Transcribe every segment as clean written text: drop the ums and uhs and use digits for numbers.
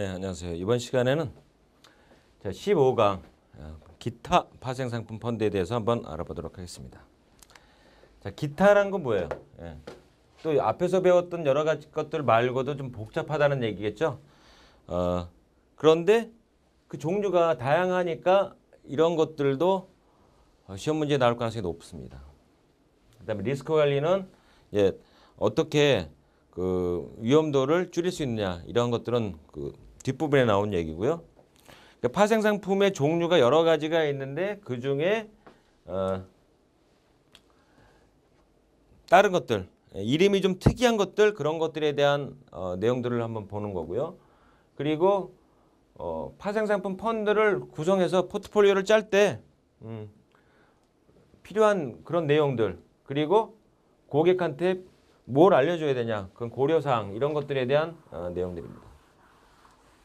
네, 안녕하세요. 이번 시간에는 15강 기타 파생상품 펀드에 대해서 한번 알아보도록 하겠습니다. 자, 기타란 건 뭐예요? 또 앞에서 배웠던 여러 가지 것들 말고도 좀 복잡하다는 얘기겠죠? 그런데 그 종류가 다양하니까 이런 것들도 시험 문제에 나올 가능성이 높습니다. 그다음에 리스크 관리는 어떻게 그 위험도를 줄일 수 있느냐 이런 것들은 그 뒷부분에 나온 얘기고요. 그러니까 파생 상품의 종류가 여러 가지가 있는데 그 중에 다른 것들 이름이 좀 특이한 것들 그런 것들에 대한 내용들을 한번 보는 거고요. 그리고 파생 상품 펀드를 구성해서 포트폴리오를 짤 때 필요한 그런 내용들 그리고 고객한테 뭘 알려줘야 되냐 그런 고려사항 이런 것들에 대한 내용들입니다.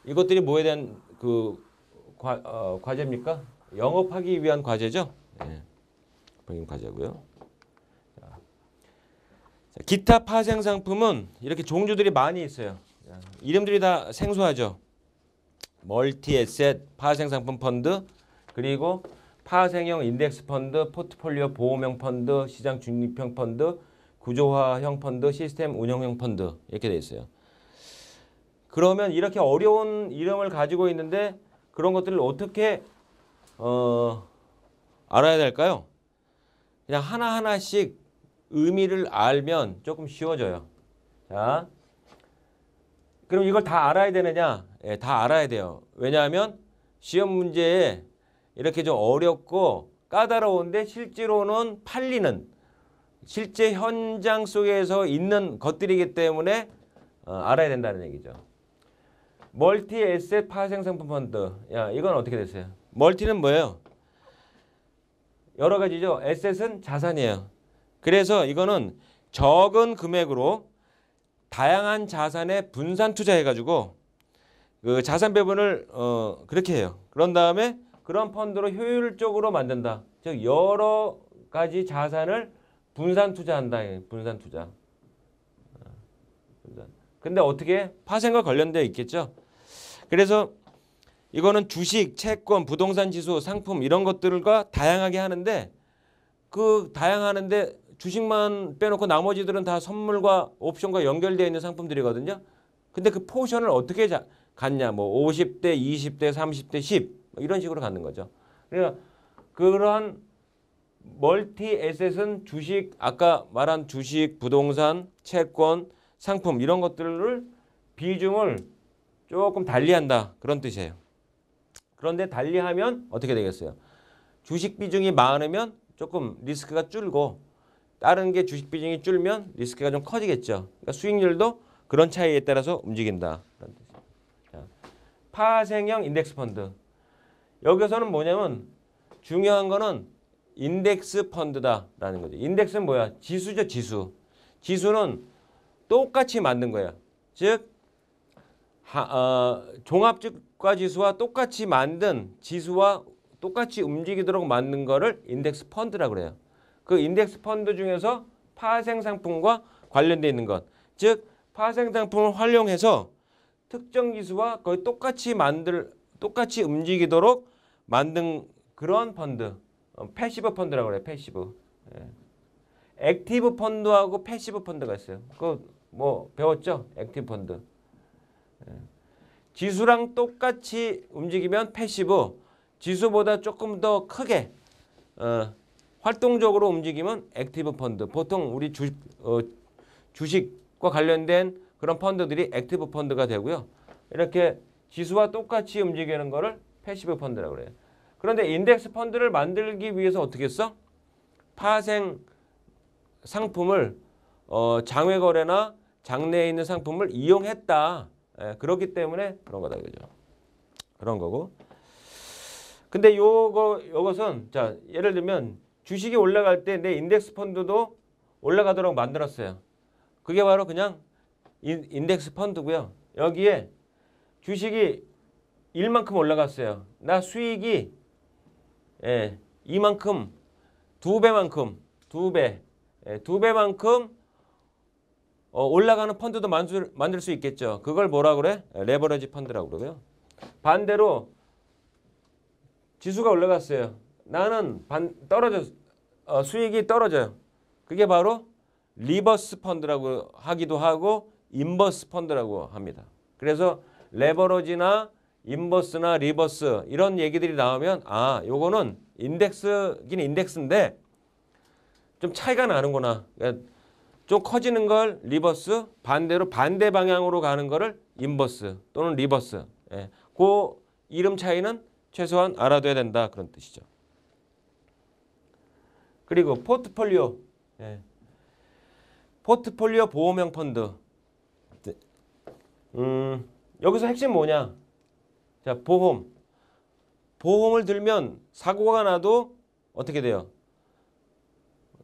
이것들이 뭐에 대한 그 과제입니까? 영업하기 위한 과제죠. 과제고요. 기타 파생 상품은 이렇게 종류들이 많이 있어요. 이름들이 다 생소하죠. 멀티 에셋 파생 상품 펀드 그리고 파생형 인덱스 펀드, 포트폴리오 보호형 펀드, 시장 중립형 펀드, 구조화형 펀드, 시스템 운영형 펀드 이렇게 돼 있어요. 그러면 이렇게 어려운 이름을 가지고 있는데 그런 것들을 어떻게 알아야 될까요? 그냥 하나하나씩 의미를 알면 조금 쉬워져요. 자, 그럼 이걸 다 알아야 되느냐? 다 알아야 돼요. 왜냐하면 시험 문제에 이렇게 좀 어렵고 까다로운데 실제로는 팔리는 실제 현장 속에서 있는 것들이기 때문에 알아야 된다는 얘기죠. 멀티 에셋 파생 상품 펀드. 이건 어떻게 됐어요? 멀티는 뭐예요? 여러 가지죠. 에셋은 자산이에요. 그래서 이거는 적은 금액으로 다양한 자산에 분산 투자해가지고 그 자산 배분을 그렇게 해요. 그런 다음에 그런 펀드로 효율적으로 만든다. 즉 여러 가지 자산을 분산 투자한다. 분산 투자. 근데 어떻게 파생과 관련되어 있겠죠? 그래서 이거는 주식, 채권, 부동산 지수, 상품 이런 것들과 다양하게 하는데 그 다양하는데 주식만 빼놓고 나머지들은 다 선물과 옵션과 연결되어 있는 상품들이거든요. 근데 그 포션을 어떻게 갖냐? 뭐 50대, 20대, 30대, 10 이런 식으로 갖는 거죠. 그러니까 그러한 멀티 에셋은 주식, 아까 말한 주식, 부동산, 채권, 상품 이런 것들을 비중을 조금 달리한다. 그런 뜻이에요. 그런데 달리하면 어떻게 되겠어요? 주식 비중이 많으면 조금 리스크가 줄고 다른 게 주식 비중이 줄면 리스크가 좀 커지겠죠. 그러니까 수익률도 그런 차이에 따라서 움직인다. 그런 뜻이에요. 자, 파생형 인덱스 펀드. 여기서는 뭐냐면 중요한 거는 인덱스 펀드다라는 거죠. 인덱스는 뭐야? 지수죠, 지수. 지수는 똑같이 만든 거야. 즉 종합주가 지수와 똑같이 만든 지수와 똑같이 움직이도록 만든 거를 인덱스 펀드라고 그래요. 그 인덱스 펀드 중에서 파생 상품과 관련되어 있는 것. 즉 파생 상품을 활용해서 특정 지수와 거의 똑같이 움직이도록 만든 그런 펀드. 패시브 펀드라고 그래요. 패시브. 액티브 펀드하고 패시브 펀드가 있어요. 그거 뭐 배웠죠? 액티브 펀드. 지수랑 똑같이 움직이면 패시브, 지수보다 조금 더 크게 활동적으로 움직이면 액티브 펀드. 보통 우리 주식과 관련된 그런 펀드들이 액티브 펀드가 되고요. 이렇게 지수와 똑같이 움직이는 거를 패시브 펀드라고 그래요. 그런데 인덱스 펀드를 만들기 위해서 어떻게 했어? 파생 상품을 장외 거래나 장내에 있는 상품을 이용했다. 그렇기 때문에 그런 거다 그죠? 그런 거고. 근데 요것은 자, 예를 들면 주식이 올라갈 때 내 인덱스 펀드도 올라가도록 만들었어요. 그게 바로 그냥 인덱스 펀드고요. 여기에 주식이 1만큼 올라갔어요. 나 수익이 이만큼 2배만큼 2배만큼 올라가는 펀드도 만들 수 있겠죠. 그걸 뭐라 그래? 레버리지 펀드라고 그러고요. 반대로 지수가 올라갔어요. 나는 수익이 떨어져요. 그게 바로 리버스 펀드라고 하기도 하고 인버스 펀드라고 합니다. 그래서 레버리지나 인버스나 리버스 이런 얘기들이 나오면 요거는 인덱스긴 인덱스인데 좀 차이가 나는구나. 그러니까 좀 커지는 걸 리버스, 반대로 반대 방향으로 가는 거를 인버스 또는 리버스. 예. 그 이름 차이는 최소한 알아둬야 된다 그런 뜻이죠. 그리고 포트폴리오. 예. 포트폴리오 보험형 펀드. 여기서 핵심 뭐냐? 자, 보험을 들면 사고가 나도 어떻게 돼요?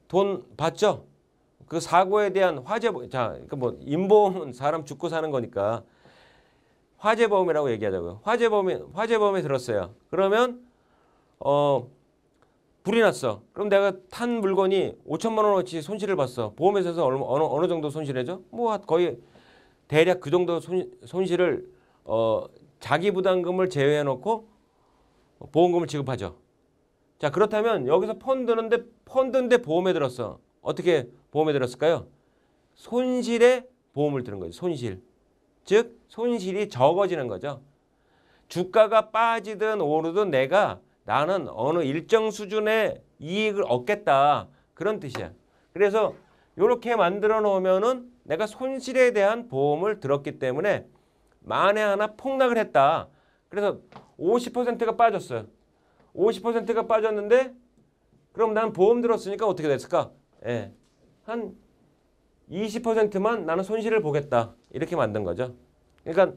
돈 받죠? 그 사고에 대한 그러니까 뭐 인보험은 사람 죽고 사는 거니까 화재보험이라고 얘기하자고요. 화재보험에 들었어요. 그러면 불이 났어. 그럼 내가 탄 물건이 5천만 원어치 손실을 봤어. 보험회사에서 어느 정도 손실해줘? 뭐 거의 대략 그 정도 손실을 자기 부담금을 제외해놓고 보험금을 지급하죠. 자, 그렇다면 여기서 펀드인데 보험에 들었어. 어떻게 보험에 들었을까요? 손실에 보험을 들은 거죠. 손실. 즉 손실이 적어지는 거죠. 주가가 빠지든 오르든 나는 어느 일정 수준의 이익을 얻겠다. 그런 뜻이야. 그래서 이렇게 만들어 놓으면은 내가 손실에 대한 보험을 들었기 때문에 만에 하나 폭락을 했다. 그래서 50%가 빠졌어요. 50%가 빠졌는데 그럼 난 보험 들었으니까 어떻게 됐을까? 예. 한 20%만 나는 손실을 보겠다. 이렇게 만든 거죠. 그러니까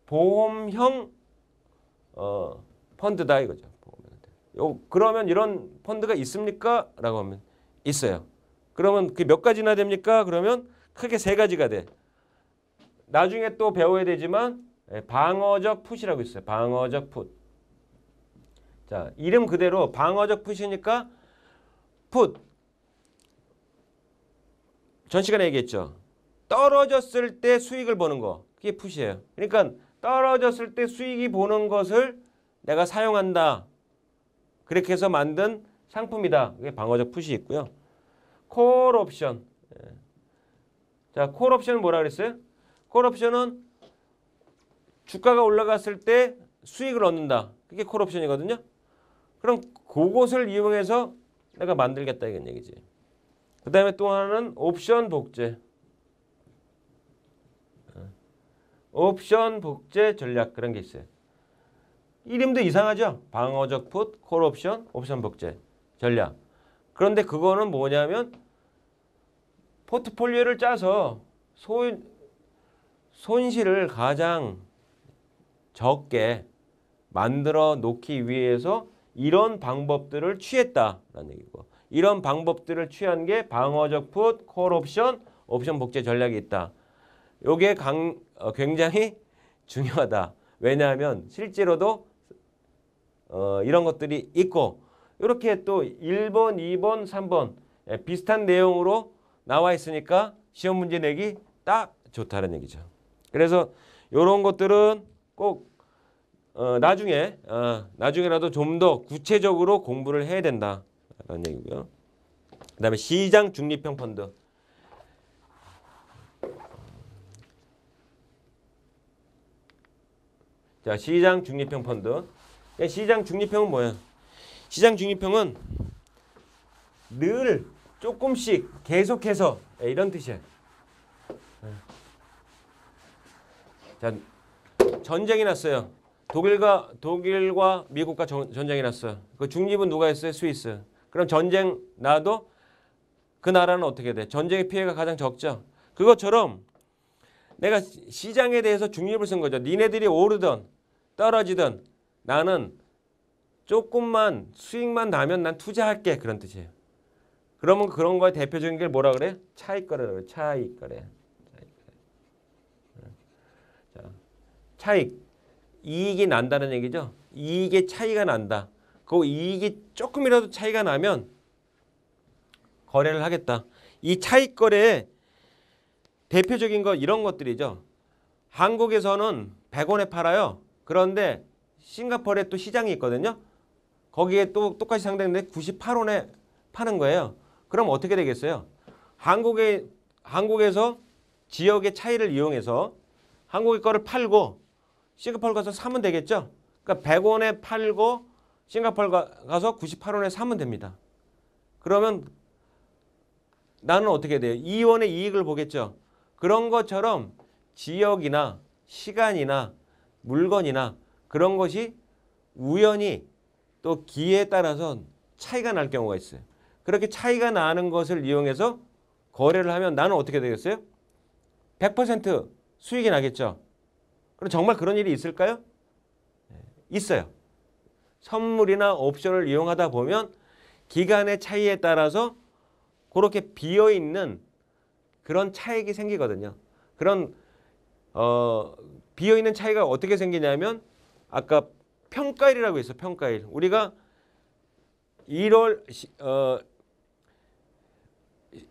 보험형 펀드다 이거죠. 그러면 이런 펀드가 있습니까? 라고 하면 있어요. 그러면 그게 몇 가지나 됩니까? 그러면 크게 세 가지가 돼. 나중에 또 배워야 되지만 방어적 풋이라고 있어요. 방어적 풋. 자, 이름 그대로 방어적 풋이니까 풋. 전 시간에 얘기했죠. 떨어졌을 때 수익을 보는 거. 그게 풋이에요. 그러니까 떨어졌을 때 수익이 보는 것을 내가 사용한다. 그렇게 해서 만든 상품이다. 그게 방어적 풋이 있고요. 콜 옵션. 자, 콜 옵션은 뭐라 그랬어요? 콜 옵션은 주가가 올라갔을 때 수익을 얻는다. 그게 콜 옵션이거든요. 그럼 그것을 이용해서 내가 만들겠다 이런 얘기지. 그 다음에 또 하나는 옵션 복제. 옵션 복제 전략 그런 게 있어요. 이름도 이상하죠? 방어적 풋, 콜 옵션, 옵션 복제 전략. 그런데 그거는 뭐냐면 포트폴리오를 짜서 손실을 가장 적게 만들어 놓기 위해서 이런 방법들을 취했다라는 얘기고, 이런 방법들을 취한 게 방어적 풋, 콜 옵션, 옵션 복제 전략이 있다. 이게 굉장히 중요하다. 왜냐하면 실제로도 이런 것들이 있고 이렇게 또 1번, 2번, 3번 비슷한 내용으로 나와 있으니까 시험 문제 내기 딱 좋다는 얘기죠. 그래서 이런 것들은 꼭 나중에라도 좀 더 구체적으로 공부를 해야 된다라는 얘기고요. 그다음에 시장 중립형 펀드. 자, 시장 중립형 펀드. 시장 중립형은 뭐야? 시장 중립형은 늘 조금씩 계속해서 이런 뜻이야. 자, 전쟁이 났어요. 독일과 미국과 전쟁이 났어요. 그 중립은 누가 했어요? 스위스. 그럼 전쟁 나도 그 나라는 어떻게 돼? 전쟁의 피해가 가장 적죠. 그것처럼 내가 시장에 대해서 중립을 쓴 거죠. 니네들이 오르든 떨어지든 나는 조금만 수익만 나면 난 투자할게. 그런 뜻이에요. 그러면 그런 거에 대표적인 게 뭐라 그래? 차익거래라고 그래. 차익거래. 자, 차익. 이익이 난다는 얘기죠. 이익의 차이가 난다. 그 이익이 조금이라도 차이가 나면 거래를 하겠다. 이 차익 거래의 대표적인 거 이런 것들이죠. 한국에서는 100원에 팔아요. 그런데 싱가포르에 또 시장이 있거든요. 거기에 또 똑같이 상대인데 98원에 파는 거예요. 그럼 어떻게 되겠어요? 한국에서 지역의 차이를 이용해서 한국의 거를 팔고 싱가포르 가서 사면 되겠죠. 그러니까 100원에 팔고 싱가포르 가서 98원에 사면 됩니다. 그러면 나는 어떻게 돼요? 2원의 이익을 보겠죠. 그런 것처럼 지역이나 시간이나 물건이나 그런 것이 우연히 또 기회에 따라서 차이가 날 경우가 있어요. 그렇게 차이가 나는 것을 이용해서 거래를 하면 나는 어떻게 되겠어요? 100% 수익이 나겠죠. 그럼 정말 그런 일이 있을까요? 있어요. 선물이나 옵션을 이용하다 보면 기간의 차이에 따라서 그렇게 비어있는 그런 차익이 생기거든요. 그런 비어있는 차이가 어떻게 생기냐면 아까 평가일이라고 했어요. 평가일. 우리가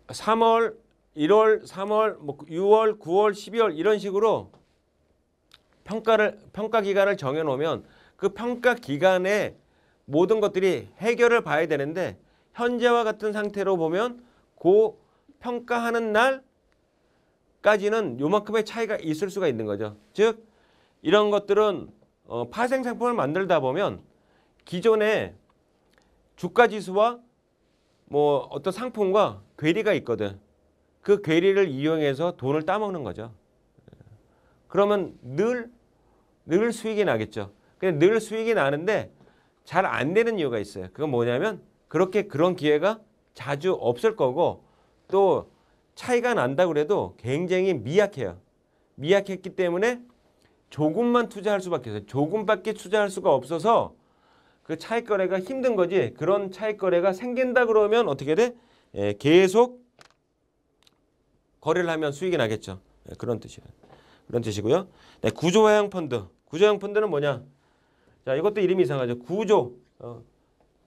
3월, 1월, 3월, 6월, 9월, 12월 이런 식으로 평가 기간을 정해 놓으면 그 평가 기간에 모든 것들이 해결을 봐야 되는데 현재와 같은 상태로 보면 그 평가하는 날까지는 요만큼의 차이가 있을 수가 있는 거죠. 즉 이런 것들은 파생 상품을 만들다 보면 기존의 주가 지수와 뭐 어떤 상품과 괴리가 있거든. 그 괴리를 이용해서 돈을 따먹는 거죠. 그러면 늘 수익이 나겠죠. 근데 늘 수익이 나는데 잘 안 되는 이유가 있어요. 그건 뭐냐면 그런 기회가 자주 없을 거고 또 차이가 난다고 그래도 굉장히 미약해요. 미약했기 때문에 조금만 투자할 수밖에 없어요. 조금밖에 투자할 수가 없어서 그 차익 거래가 힘든 거지. 그런 차익 거래가 생긴다 그러면 어떻게 돼? 계속 거래를 하면 수익이 나겠죠. 그런 뜻이에요. 그런 뜻이고요. 네, 구조화형 펀드. 구조화형 펀드는 뭐냐? 자, 이것도 이름이 이상하죠. 구조.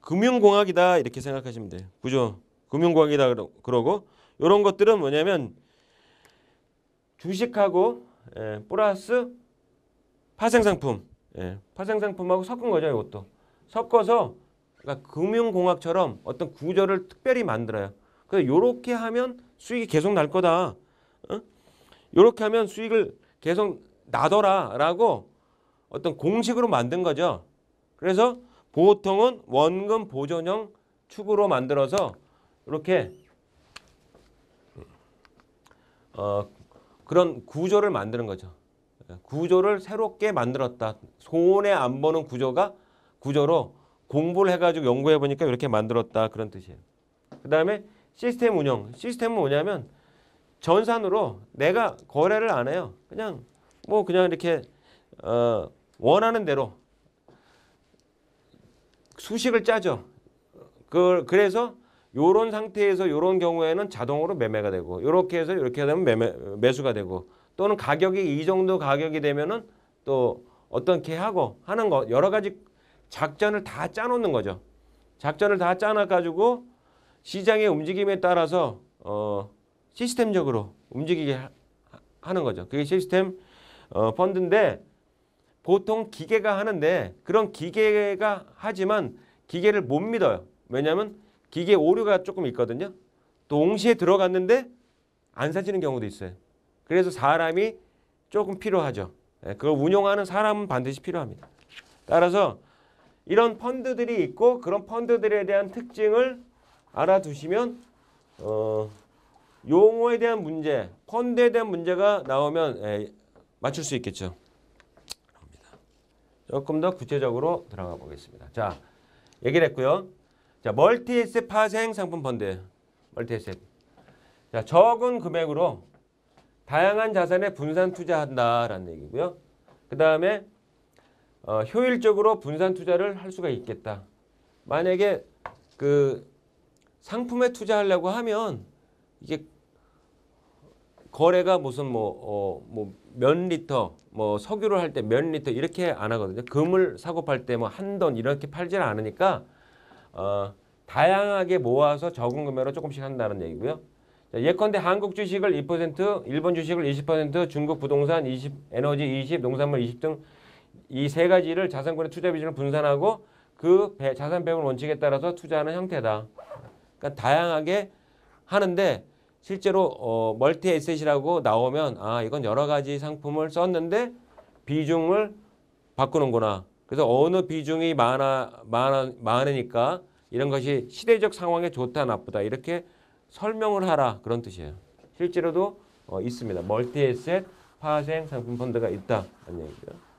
금융공학이다 이렇게 생각하시면 돼요. 구조. 금융공학이다 그러고 이런 것들은 뭐냐면 주식하고 플러스 파생상품. 파생상품하고 섞은 거죠. 이것도. 섞어서 그러니까 금융공학처럼 어떤 구조를 특별히 만들어요. 그래서 이렇게 하면 수익이 계속 날 거다. 이렇게 하면 수익을 계속 나더라라고 어떤 공식으로 만든 거죠. 그래서 보통은 원금 보존형 축으로 만들어서 이렇게 그런 구조를 만드는 거죠. 구조를 새롭게 만들었다. 손해 안 보는 구조로 공부를 해가지고 연구해 보니까 이렇게 만들었다 그런 뜻이에요. 그 다음에 시스템 운영. 시스템은 뭐냐면 전산으로 내가 거래를 안 해요. 그냥 이렇게 원하는 대로 수식을 짜죠. 그래서 요런 상태에서 요런 경우에는 자동으로 매매가 되고 요렇게 해서 이렇게 되면 매수가 되고 또는 가격이 이 정도 가격이 되면은 또 어떻게 하고 하는 거 여러 가지 작전을 다 짜놓는 거죠. 작전을 다 짜놔 가지고 시장의 움직임에 따라서 시스템적으로 움직이게 하는 거죠. 그게 시스템 펀드인데 보통 기계가 하는데 그런 기계가 하지만 기계를 못 믿어요. 왜냐하면 기계 오류가 조금 있거든요. 동시에 들어갔는데 안 사지는 경우도 있어요. 그래서 사람이 조금 필요하죠. 그걸 운용하는 사람은 반드시 필요합니다. 따라서 이런 펀드들이 있고 그런 펀드들에 대한 특징을 알아두시면 용어에 대한 문제, 펀드에 대한 문제가 나오면 맞출 수 있겠죠. 조금 더 구체적으로 들어가 보겠습니다. 자, 얘기를 했고요. 자, 멀티에셋 파생 상품 펀드. 멀티에셋. 자, 적은 금액으로 다양한 자산에 분산 투자한다라는 얘기고요. 그 다음에 효율적으로 분산 투자를 할 수가 있겠다. 만약에 그 상품에 투자하려고 하면 이게 거래가 무슨 몇 리터, 석유를 할 때 몇 리터 이렇게 안 하거든요. 금을 사고 팔 때 한 돈 이렇게 팔지는 않으니까 다양하게 모아서 적은 금액으로 조금씩 한다는 얘기고요. 자, 예컨대 한국 주식을 2%, 일본 주식을 20%, 중국 부동산 20, 에너지 20, 농산물 20 등 이 세 가지를 자산권의 투자 비중을 분산하고 그 자산 배분 원칙에 따라서 투자하는 형태다. 그러니까 다양하게 하는데 실제로 멀티 에셋이라고 나오면 아 이건 여러 가지 상품을 썼는데 비중을 바꾸는구나. 그래서 어느 비중이 많으니까 이런 것이 시대적 상황에 좋다 나쁘다 이렇게 설명을 하라 그런 뜻이에요. 실제로도 있습니다. 멀티 에셋 파생 상품 펀드가 있다는 얘기죠.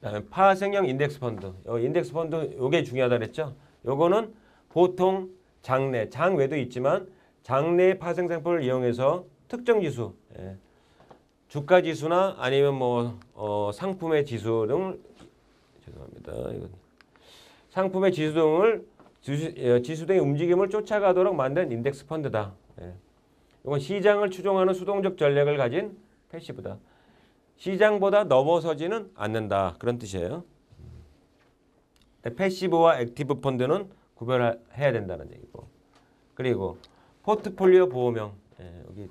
그다음에 파생형 인덱스 펀드. 인덱스 펀드 요게 중요하다 그랬죠. 요거는 보통 장외도 있지만 장내 파생 상품을 이용해서 특정 지수, 주가 지수나 아니면 뭐 상품의 지수 등을 죄송합니다. 이건 상품의 지수 등을 지수 등의 움직임을 쫓아가도록 만든 인덱스 펀드다. 이건 시장을 추종하는 수동적 전략을 가진 패시브다. 시장보다 넘어서지는 않는다. 그런 뜻이에요. 패시브와 액티브 펀드는 구별해야 된다는 얘기고. 그리고 포트폴리오 보호명. 여기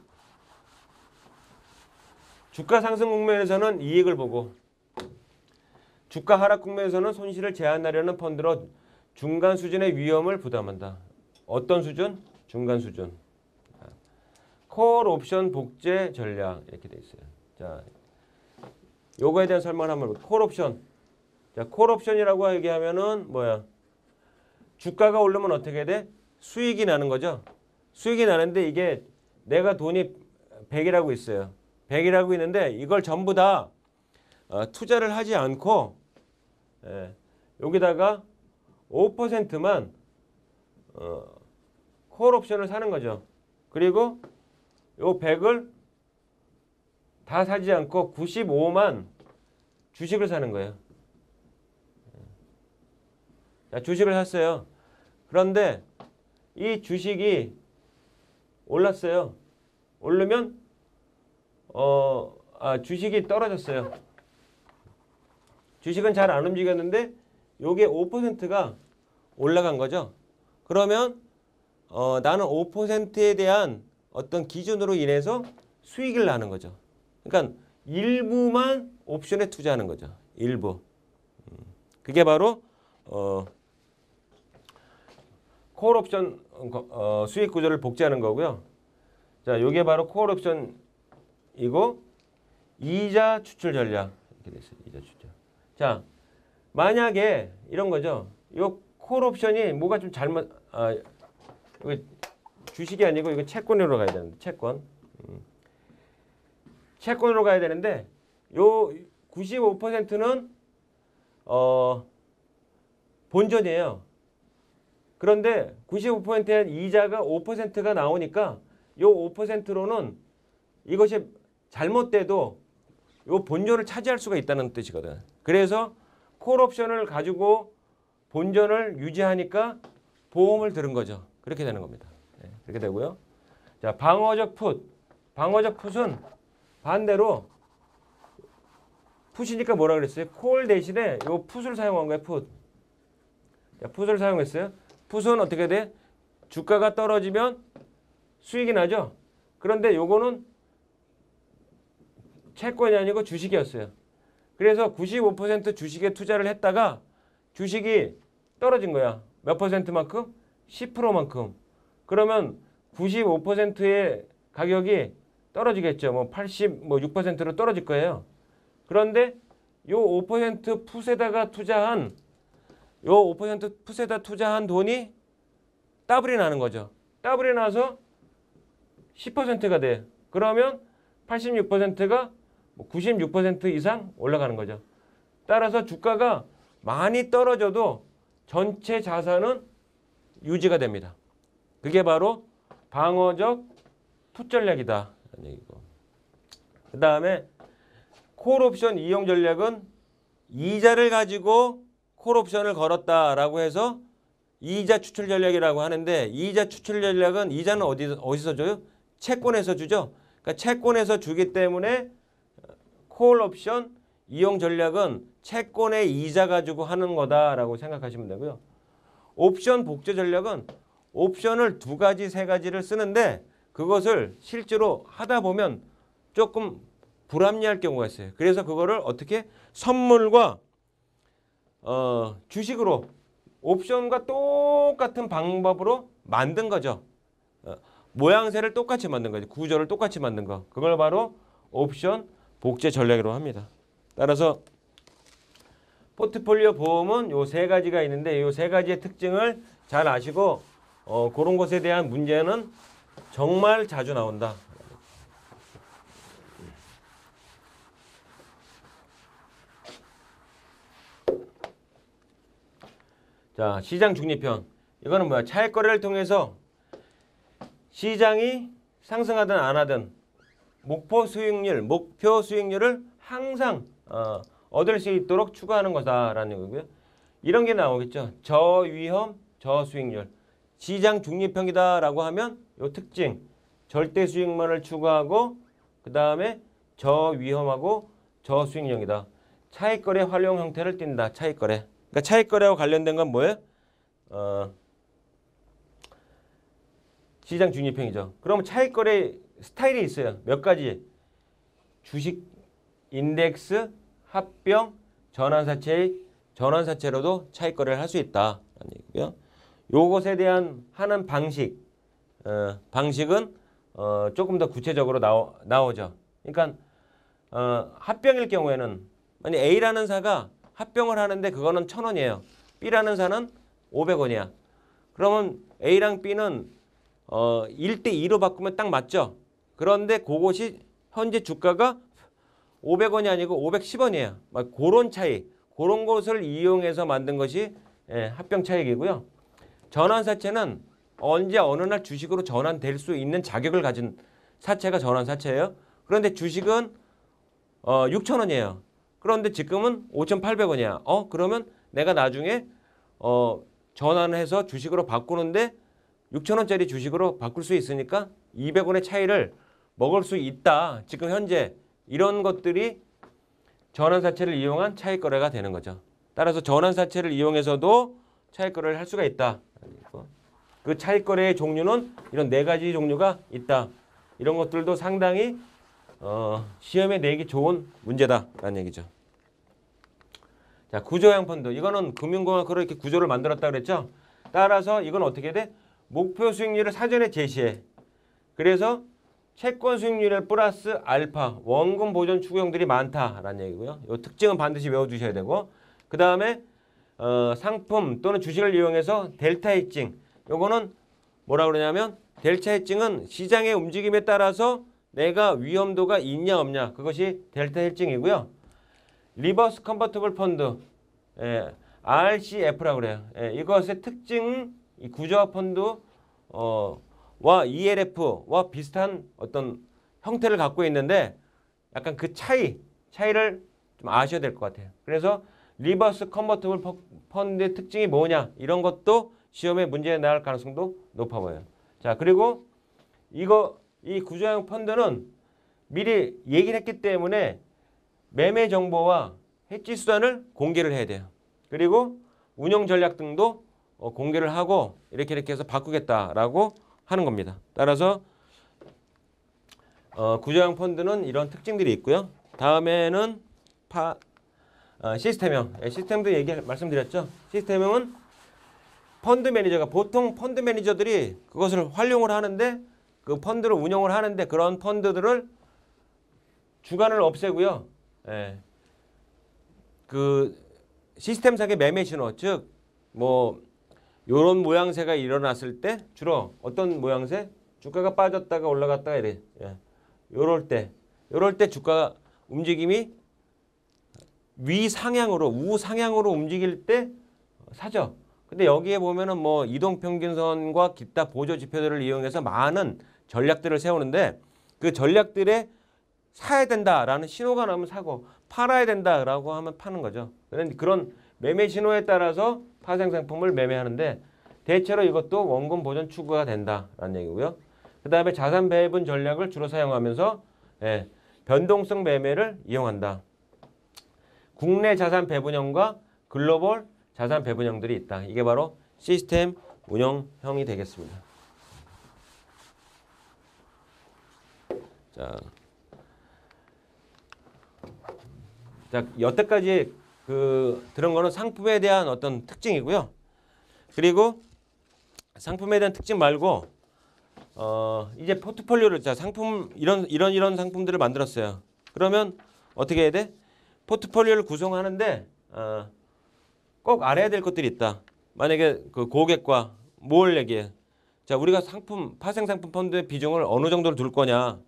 주가 상승 국면에서는 이익을 보고 주가 하락 국면에서는 손실을 제한하려는 펀드로 중간 수준의 위험을 부담한다. 어떤 수준? 중간 수준. 콜 옵션 복제 전략 이렇게 돼 있어요. 자, 요거에 대한 설명을 한번 볼게요. 콜 옵션. 자, 콜 옵션이라고 얘기하면은 뭐야? 주가가 오르면 어떻게 돼? 수익이 나는 거죠. 수익이 나는데 이게 내가 돈이 100이라고 있어요. 100이라고 있는데 이걸 전부 다 투자를 하지 않고 여기다가 5%만 콜 옵션을 사는 거죠. 그리고 요 100을 다 사지 않고 95만 주식을 사는 거예요. 자, 주식을 샀어요. 그런데 이 주식이 올랐어요. 오르면 주식이 떨어졌어요. 주식은 잘 안 움직였는데 요게 5%가 올라간 거죠. 그러면 나는 5%에 대한 어떤 기준으로 인해서 수익을 나는 거죠. 그러니까 일부만 옵션에 투자하는 거죠. 일부. 그게 바로 콜 옵션 수익 구조를 복제하는 거고요. 자, 요게 바로 콜 옵션이고 이자 추출 전략 이렇게 돼 있어요. 이자 추출. 자, 만약에 이런 거죠. 요 콜 옵션이 뭐가 좀 잘못 이거 주식이 아니고 이거 채권으로 가야 되는데 채권. 채권으로 가야 되는데 요 95%는 본전이에요. 그런데 95%의 이자가 5%가 나오니까 요 5%로는 이것이 잘못돼도 요 본전을 차지할 수가 있다는 뜻이거든. 그래서 콜 옵션을 가지고 본전을 유지하니까 보험을 들은 거죠. 그렇게 되는 겁니다. 그렇게 되고요. 자, 방어적 풋. 방어적 풋은 반대로 풋이니까 뭐라 그랬어요? 콜 대신에 요 풋을 사용한 거예요. 풋. 자, 풋을 사용했어요. 풋은 어떻게 돼? 주가가 떨어지면 수익이 나죠. 그런데 요거는 채권이 아니고 주식이었어요. 그래서 95% 주식에 투자를 했다가 주식이 떨어진 거야. 몇 퍼센트만큼? 10%만큼. 그러면 95%의 가격이 떨어지겠죠. 뭐 80, 뭐 6%로 떨어질 거예요. 그런데 요 5% 풋에다가 투자한 요 5% 풋에다 투자한 돈이 더블이 나는 거죠. 더블이 나서 10%가 돼. 그러면 86%가 96% 이상 올라가는 거죠. 따라서 주가가 많이 떨어져도 전체 자산은 유지가 됩니다. 그게 바로 방어적 풋 전략이다. 그 다음에 콜옵션 이용 전략은 이자를 가지고 콜옵션을 걸었다라고 해서 이자 추출 전략이라고 하는데 이자 추출 전략은 이자는 어디서 줘요? 채권에서 주죠. 그러니까 채권에서 주기 때문에 콜옵션 이용 전략은 채권의 이자 가지고 하는 거다라고 생각하시면 되고요. 옵션 복제 전략은 옵션을 2가지, 3가지를 쓰는데 그것을 실제로 하다 보면 조금 불합리할 경우가 있어요. 그래서 그거를 어떻게 선물과 주식으로 옵션과 똑같은 방법으로 만든 거죠. 모양새를 똑같이 만든 거죠. 구조를 똑같이 만든 거. 그걸 바로 옵션 복제 전략이라고 합니다. 따라서 포트폴리오 보험은 요 3가지가 있는데 요 3가지의 특징을 잘 아시고 그런 것에 대한 문제는 정말 자주 나온다. 자, 시장 중립형. 이거는 뭐야? 차익 거래를 통해서 시장이 상승하든 안 하든 목표 수익률을 항상 얻을 수 있도록 추구하는 거다라는 거고요. 이런 게 나오겠죠. 저위험, 저수익률. 시장 중립형이다라고 하면 요 특징. 절대 수익만을 추구하고 그 다음에 저위험하고 저수익형이다. 차익 거래 활용 형태를 띈다. 차익 거래. 그러니까 차익 거래와 관련된 건 뭐예요? 시장 중립형이죠. 그러면 차익 거래 스타일이 있어요. 몇 가지. 주식, 인덱스, 합병, 전환사채로도 차익 거래를 할 수 있다라는 얘기고요. 요것에 대한 하는 방식은 조금 더 구체적으로 나오죠. 그러니까 합병일 경우에는 만약 A라는 사가 합병을 하는데 그거는 1,000원이에요. B라는 사는 500원이야. 그러면 A랑 B는 1대2로 바꾸면 딱 맞죠. 그런데 그것이 현재 주가가 500원이 아니고 510원이에요. 그런 차이, 그런 것을 이용해서 만든 것이 합병 차익이고요. 전환사채는 언제 어느 날 주식으로 전환될 수 있는 자격을 가진 사채가 전환사채예요. 그런데 주식은 6,000원이에요. 그런데 지금은 5,800원이야. 그러면 내가 나중에 전환해서 주식으로 바꾸는데 6,000원짜리 주식으로 바꿀 수 있으니까 200원의 차이를 먹을 수 있다. 지금 현재 이런 것들이 전환사채를 이용한 차익 거래가 되는 거죠. 따라서 전환사채를 이용해서도 차익 거래를 할 수가 있다. 그 차익 거래의 종류는 이런 4가지 종류가 있다. 이런 것들도 상당히 시험에 내기 좋은 문제다라는 얘기죠. 자, 구조형 펀드. 이거는 금융공학으로 이렇게 구조를 만들었다 그랬죠. 따라서 이건 어떻게 돼? 목표 수익률을 사전에 제시해. 그래서 채권 수익률에 플러스 알파, 원금 보존 추구형들이 많다라는 얘기고요. 이 특징은 반드시 외워두셔야 되고, 그 다음에 상품 또는 주식을 이용해서 델타 헤징. 요거는 뭐라 그러냐면 델타 헤징은 시장의 움직임에 따라서 내가 위험도가 있냐 없냐, 그것이 델타 헤징이고요. 리버스 컨버티블 펀드, RCF라고 그래요. 이것의 특징은 이 구조화 펀드와 ELF와 비슷한 어떤 형태를 갖고 있는데 약간 그 차이를 좀 아셔야 될 것 같아요. 그래서 리버스 컨버티블 펀드의 특징이 뭐냐, 이런 것도 시험에 문제에 나올 가능성도 높아 보여요. 자, 그리고 이 구조형 펀드는 미리 얘기를 했기 때문에 매매 정보와 해지 수단을 공개를 해야 돼요. 그리고 운영 전략 등도 공개를 하고 이렇게 해서 바꾸겠다라고 하는 겁니다. 따라서 구조형 펀드는 이런 특징들이 있고요. 다음에는 시스템형. 시스템도 말씀드렸죠. 시스템형은 펀드 매니저가, 보통 펀드 매니저들이 그것을 활용을 하는데, 그 펀드를 운영을 하는데 그런 펀드들을 주관을 없애고요. 그 시스템상의 매매 신호, 즉 뭐 요런 모양새가 일어났을 때 주로 어떤 모양새? 주가가 빠졌다가 올라갔다가 이래. 요럴 때 주가 움직임이 우상향으로 움직일 때 사죠. 근데 여기에 보면은 뭐 이동평균선과 기타 보조 지표들을 이용해서 많은 전략들을 세우는데, 그 전략들에 사야 된다라는 신호가 나오면 사고, 팔아야 된다라고 하면 파는 거죠. 그런 매매 신호에 따라서 파생 상품을 매매하는데, 대체로 이것도 원금 보존 추구가 된다라는 얘기고요. 그 다음에 자산 배분 전략을 주로 사용하면서 변동성 매매를 이용한다. 국내 자산 배분형과 글로벌 자산 배분형들이 있다. 이게 바로 시스템 운영형이 되겠습니다. 자, 여태까지 들은 거는 상품에 대한 어떤 특징이고요. 그리고 상품에 대한 특징 말고 이제 포트폴리오를 상품 이런 상품들을 만들었어요. 그러면 어떻게 해야 돼? 포트폴리오를 구성하는데 꼭 알아야 될 것들이 있다. 만약에 그 고객과 뭘 얘기해? 자, 우리가 파생 상품 펀드의 비중을 어느 정도로 둘 거냐?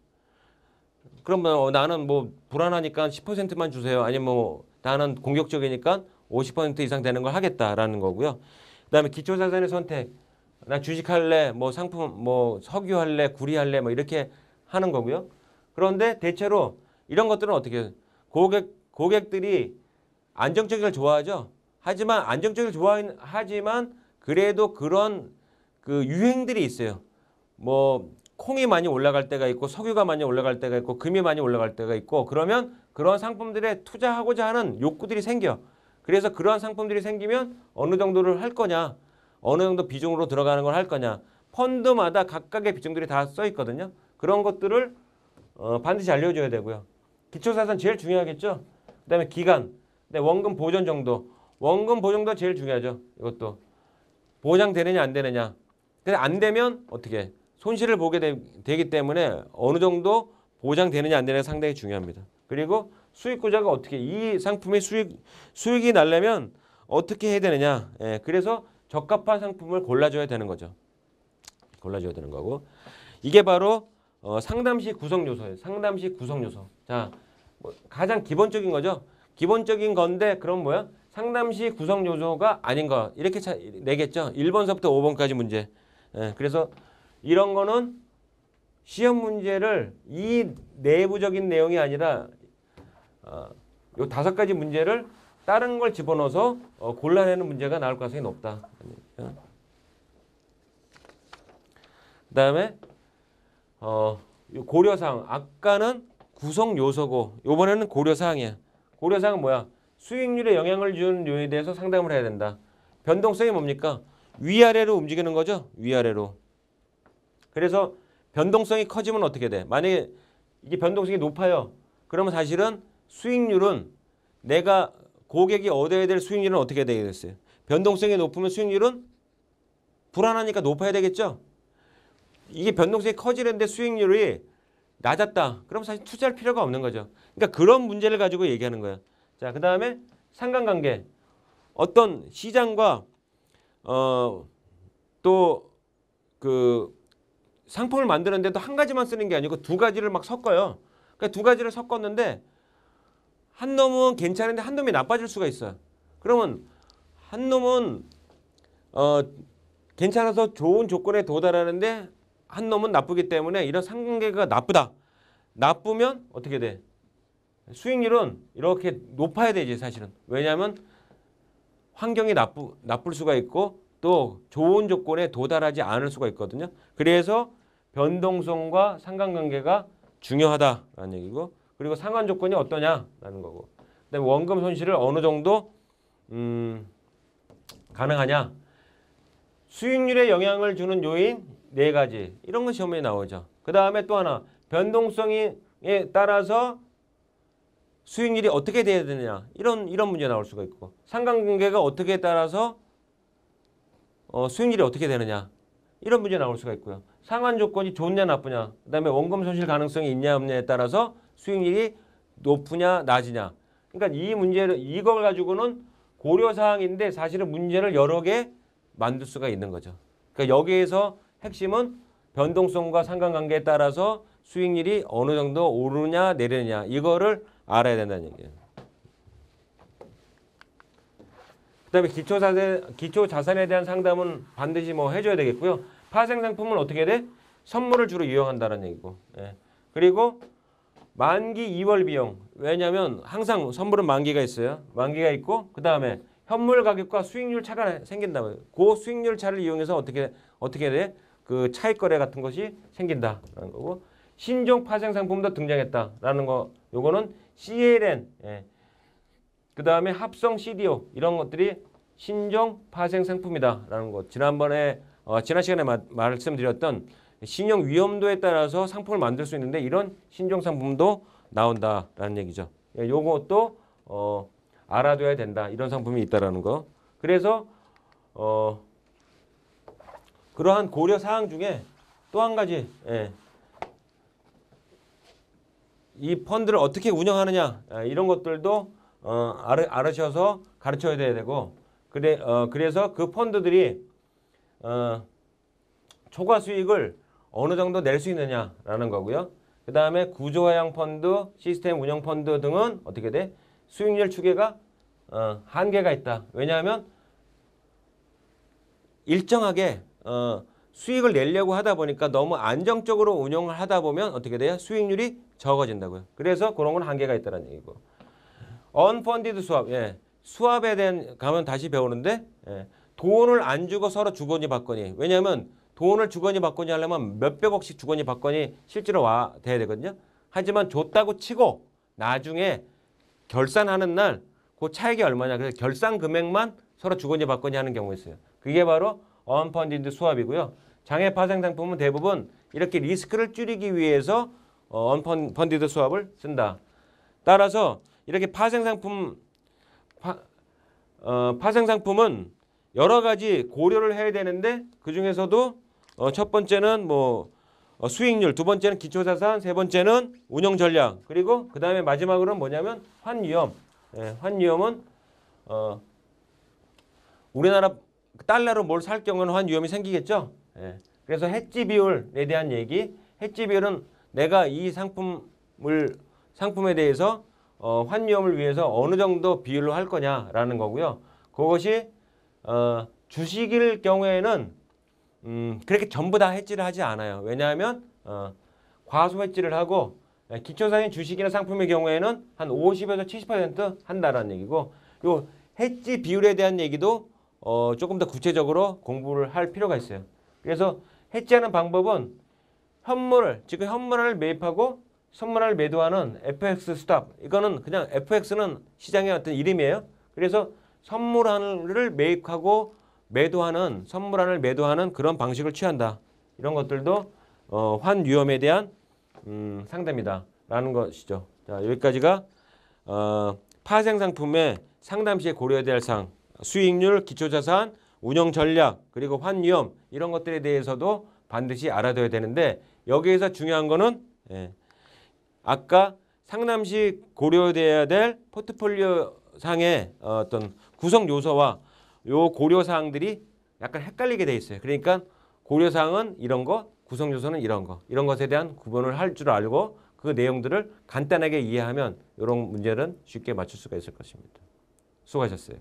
그러면 나는 뭐 불안하니까 10%만 주세요. 아니면 뭐 나는 공격적이니까 50% 이상 되는 걸 하겠다라는 거고요. 그다음에 기초자산의 선택. 나 주식할래, 뭐 상품, 뭐 석유할래, 구리할래, 뭐 이렇게 하는 거고요. 그런데 대체로 이런 것들은 어떻게 해요? 고객들이 안정적인 걸 좋아하죠. 하지만 안정적인 걸 좋아하지만 그래도 그런 그 유행들이 있어요. 뭐 콩이 많이 올라갈 때가 있고 석유가 많이 올라갈 때가 있고 금이 많이 올라갈 때가 있고 그러면 그런 상품들에 투자하고자 하는 욕구들이 생겨. 그래서 그러한 상품들이 생기면 어느 정도를 할 거냐, 어느 정도 비중으로 들어가는 걸 할 거냐. 펀드마다 각각의 비중들이 다 써 있거든요. 그런 것들을 반드시 알려줘야 되고요. 기초자산 제일 중요하겠죠. 그다음에 기간, 원금 보존 정도. 원금 보존도 제일 중요하죠. 이것도 보장되느냐 안 되느냐. 근데 안 되면 어떻게 해? 손실을 보게 되기 때문에 어느 정도 보장되느냐 안 되느냐가 상당히 중요합니다. 그리고 수익 구조가 어떻게 이 상품의 수익이 나려면 어떻게 해야 되느냐. 예, 그래서 적합한 상품을 골라줘야 되는 거죠. 골라줘야 되는 거고 이게 바로 상담시 구성 요소예요. 상담시 구성 요소. 자, 뭐 가장 기본적인 거죠. 기본적인 건데 그럼 뭐야? 상담시 구성 요소가 아닌 거 이렇게 내겠죠. 1번서부터 5번까지 문제. 예, 그래서 이런 거는 시험 문제를 이 내부적인 내용이 아니라 요 5가지 문제를 다른 걸 집어넣어서 골라내는 문제가 나올 가능성이 높다. 그다음에 고려사항. 아까는 구성 요소고 이번에는 고려사항이야. 고려사항은 뭐야? 수익률에 영향을 주는 요인에 대해서 상담을 해야 된다. 변동성이 뭡니까? 위아래로 움직이는 거죠. 위아래로. 그래서 변동성이 커지면 어떻게 돼? 만약에 이게 변동성이 높아요. 그러면 사실은 수익률은 내가 고객이 얻어야 될 수익률은 어떻게 되겠어요? 변동성이 높으면 수익률은 불안하니까 높아야 되겠죠? 이게 변동성이 커지는데 수익률이 낮았다. 그럼 사실 투자할 필요가 없는 거죠. 그러니까 그런 문제를 가지고 얘기하는 거예요. 자, 그다음에 상관관계. 어떤 시장과 또 그 상품을 만드는데도 한 가지만 쓰는 게 아니고 2가지를 막 섞어요. 그러니까 2가지를 섞었는데 한 놈은 괜찮은데 한 놈이 나빠질 수가 있어요. 그러면 한 놈은 괜찮아서 좋은 조건에 도달하는데 한 놈은 나쁘기 때문에 이런 상관관계가 나쁘다. 나쁘면 어떻게 돼? 수익률은 이렇게 높아야 되지 사실은. 왜냐하면 환경이 나쁠 수가 있고 또 좋은 조건에 도달하지 않을 수가 있거든요. 그래서 변동성과 상관관계가 중요하다라는 얘기고 그리고 상환 조건이 어떠냐라는 거고 그다음에 원금 손실을 어느 정도 가능하냐. 수익률에 영향을 주는 요인 4가지. 이런 건 시험에 나오죠. 그 다음에 또 하나 변동성에 따라서 수익률이 어떻게 돼야 되느냐. 이런 문제 나올 수가 있고 상관관계가 어떻게 따라서 수익률이 어떻게 되느냐. 이런 문제 나올 수가 있고요. 상환 조건이 좋냐 나쁘냐. 그 다음에 원금 손실 가능성이 있냐 없냐에 따라서 수익률이 높으냐 낮으냐. 그러니까 이 문제를 이걸 가지고는 고려사항인데 사실은 문제를 여러 개 만들 수가 있는 거죠. 그러니까 여기에서 핵심은 변동성과 상관관계에 따라서 수익률이 어느 정도 오르냐 내리느냐 이거를 알아야 된다는 얘기예요. 그다음에 기초자산에 대한 상담은 반드시 뭐 해줘야 되겠고요. 파생상품은 어떻게 돼? 선물을 주로 이용한다는 얘기고. 예. 그리고 만기 2월 비용. 왜냐하면 항상 선물은 만기가 있어요. 만기가 있고 그 다음에 현물 가격과 수익률 차가 생긴다고요. 그 수익률 차를 이용해서 어떻게 돼? 그 차익 거래 같은 것이 생긴다라는 거고 신종 파생 상품도 등장했다라는 거. 요거는 CLN. 예. 그 다음에 합성 CDO 이런 것들이 신종 파생 상품이다라는 거. 지난번에 지난 시간에 말씀드렸던 신용 위험도에 따라서 상품을 만들 수 있는데 이런 신종 상품도 나온다라는 얘기죠. 요것도 알아둬야 된다. 이런 상품이 있다라는 거. 그래서 그러한 고려 사항 중에 또 한 가지, 이 펀드를 어떻게 운영하느냐 이런 것들도 알으셔서 가르쳐야 되고 그래서 그 펀드들이 초과 수익을 어느 정도 낼 수 있느냐라는 거고요. 그 다음에 구조화형 펀드, 시스템 운영 펀드 등은 어떻게 돼? 수익률 추계가 한계가 있다. 왜냐하면 일정하게 수익을 내려고 하다 보니까 너무 안정적으로 운영을 하다 보면 어떻게 돼요? 수익률이 적어진다고요. 그래서 그런 건 한계가 있다는 얘기고. 언펀디드 수합, 수합에 대한 가면 다시 배우는데 돈을 안 주고 서로 주거니 받거니. 왜냐하면 돈을 주거니 받거니 하려면 몇백억씩 주거니 받거니 실제로 돼야 되거든요. 하지만 줬다고 치고 나중에 결산하는 날 그 차액이 얼마냐. 그래서 결산 금액만 서로 주거니 받거니 하는 경우가 있어요. 그게 바로 언펀디드 수합이고요. 장외 파생 상품은 대부분 이렇게 리스크를 줄이기 위해서 언펀디드 수합을 쓴다. 따라서 이렇게 파생 상품은 여러 가지 고려를 해야 되는데 그 중에서도 첫 번째는 수익률, 두 번째는 기초자산, 세 번째는 운영 전략, 그리고 그 다음에 마지막으로는 뭐냐면 환위험. 환위험은 우리나라 달러로 뭘 살 경우는 환위험이 생기겠죠. 그래서 해지 비율에 대한 얘기. 해지 비율은 내가 이 상품에 대해서 환위험을 위해서 어느 정도 비율로 할 거냐라는 거고요. 그것이 주식일 경우에는 그렇게 전부 다 해지를 하지 않아요. 왜냐하면 과소 해지를 하고 기초사인 주식이나 상품의 경우에는 한 50에서 70% 한다라는 얘기고, 요 해지 비율에 대한 얘기도 조금 더 구체적으로 공부를 할 필요가 있어요. 그래서 해지하는 방법은 지금 현물을 매입하고 선물을 매도하는 FX 스탑. 이거는 그냥 FX는 시장의 어떤 이름이에요. 그래서 선물을 매입하고 선물을 매도하는 그런 방식을 취한다. 이런 것들도 환위험에 대한 상담이다 라는 것이죠. 자, 여기까지가 파생 상품의 상담 시에 고려해야 할 사항, 수익률, 기초자산, 운영 전략, 그리고 환위험 이런 것들에 대해서도 반드시 알아둬야 되는데, 여기에서 중요한 거는 아까 상담 시 고려돼야 될 포트폴리오 상의 어떤 구성 요소와 요 고려 사항들이 약간 헷갈리게 돼 있어요. 그러니까 고려 사항은 이런 거, 구성 요소는 이런 것에 대한 구분을 할 줄 알고 그 내용들을 간단하게 이해하면 이런 문제는 쉽게 맞출 수가 있을 것입니다. 수고하셨어요.